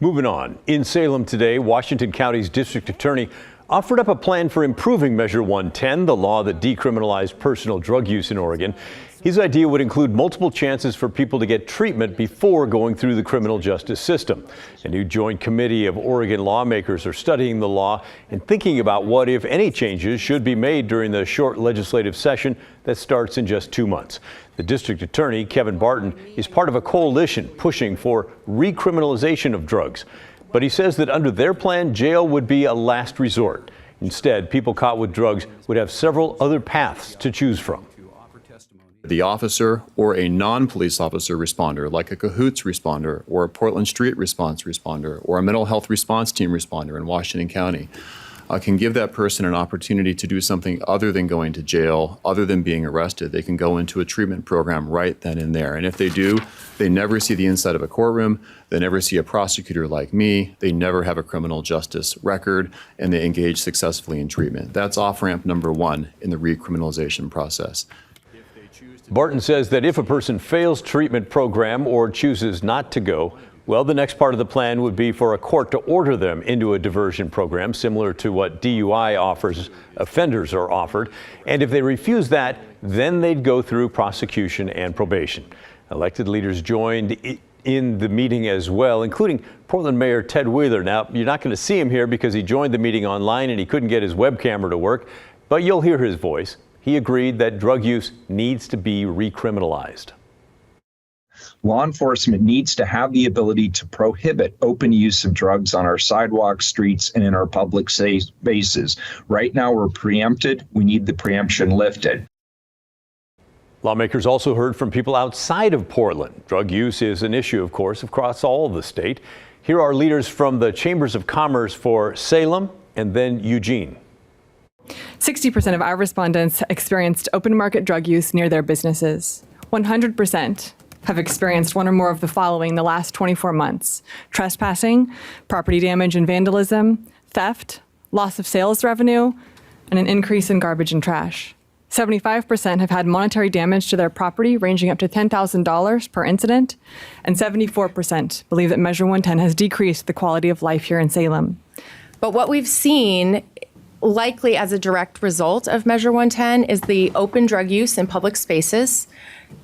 Moving on, in Salem today, Washington County's district attorney offered up a plan for improving Measure 110, the law that decriminalized personal drug use in Oregon. His idea would include multiple chances for people to get treatment before going through the criminal justice system. A new joint committee of Oregon lawmakers are studying the law and thinking about what, if any, changes should be made during the short legislative session that starts in just 2 months. The district attorney, Kevin Barton, is part of a coalition pushing for recriminalization of drugs. But he says that under their plan, jail would be a last resort. Instead, people caught with drugs would have several other paths to choose from. The officer or a non-police officer responder, like a Cahoots responder or a Portland Street response responder or a mental health response team responder in Washington County, can give that person an opportunity to do something other than going to jail, other than being arrested. They can go into a treatment program right then and there. And if they do, they never see the inside of a courtroom. They never see a prosecutor like me. They never have a criminal justice record, and they engage successfully in treatment. That's off-ramp number one in the recriminalization process. Barton says that if a person fails treatment program or chooses not to go, well, the next part of the plan would be for a court to order them into a diversion program, similar to what DUI offenders are offered. And if they refuse that, then they'd go through prosecution and probation. Elected leaders joined in the meeting as well, including Portland Mayor Ted Wheeler. Now, you're not going to see him here because he joined the meeting online and he couldn't get his web camera to work, but you'll hear his voice. He agreed that drug use needs to be recriminalized. Law enforcement needs to have the ability to prohibit open use of drugs on our sidewalks, streets, and in our public spaces. Right now, we're preempted. We need the preemption lifted. Lawmakers also heard from people outside of Portland. Drug use is an issue, of course, across all of the state. Here are leaders from the Chambers of Commerce for Salem and then Eugene. 60% of our respondents experienced open market drug use near their businesses. 100% have experienced one or more of the following in the last 24 months: trespassing, property damage and vandalism, theft, loss of sales revenue, and an increase in garbage and trash. 75% have had monetary damage to their property ranging up to $10,000 per incident, and 74% believe that Measure 110 has decreased the quality of life here in Salem. But what we've seen, likely as a direct result of Measure 110, is the open drug use in public spaces,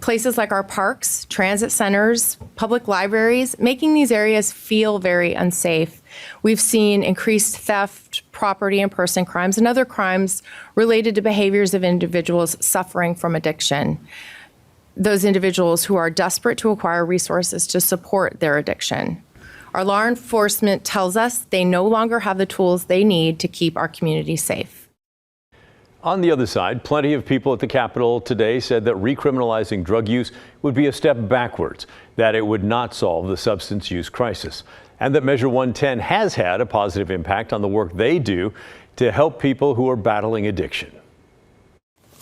places like our parks, transit centers, public libraries, making these areas feel very unsafe. We've seen increased theft, property and person crimes, and other crimes related to behaviors of individuals suffering from addiction. Those individuals who are desperate to acquire resources to support their addiction. Our law enforcement tells us they no longer have the tools they need to keep our community safe. On the other side, plenty of people at the Capitol today said that recriminalizing drug use would be a step backwards, that it would not solve the substance use crisis, and that Measure 110 has had a positive impact on the work they do to help people who are battling addiction.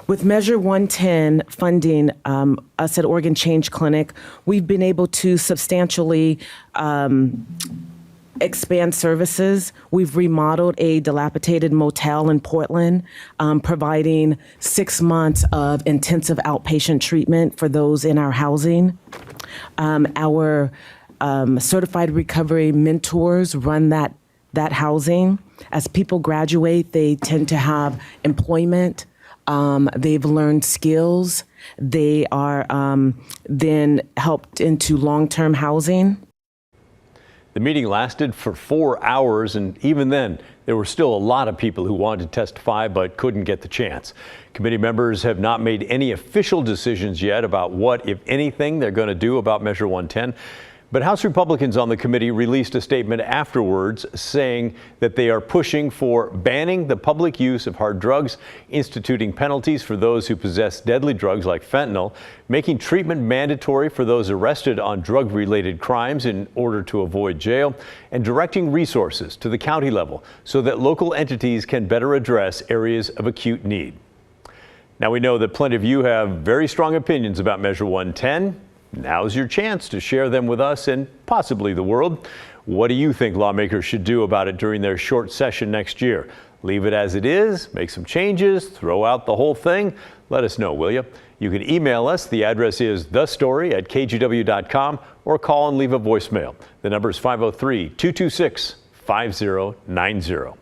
With Measure 110 funding, us at Oregon Change Clinic, we've been able to substantially expand services. We've remodeled a dilapidated motel in Portland, providing 6 months of intensive outpatient treatment for those in our housing. Our certified recovery mentors run that housing. As people graduate, they tend to have employment. They've learned skills. They are then helped into long-term housing. The meeting lasted for 4 hours, and even then, there were still a lot of people who wanted to testify but couldn't get the chance. Committee members have not made any official decisions yet about what, if anything, they're going to do about Measure 110. But House Republicans on the committee released a statement afterwards saying that they are pushing for banning the public use of hard drugs, instituting penalties for those who possess deadly drugs like fentanyl, making treatment mandatory for those arrested on drug-related crimes in order to avoid jail, and directing resources to the county level so that local entities can better address areas of acute need. Now, we know that plenty of you have very strong opinions about Measure 110. Now's your chance to share them with us and possibly the world. What do you think lawmakers should do about it during their short session next year? Leave it as it is, make some changes, throw out the whole thing? Let us know, will you? You can email us. The address is thestory@kgw.com, or call and leave a voicemail. The number is 503-226-5090.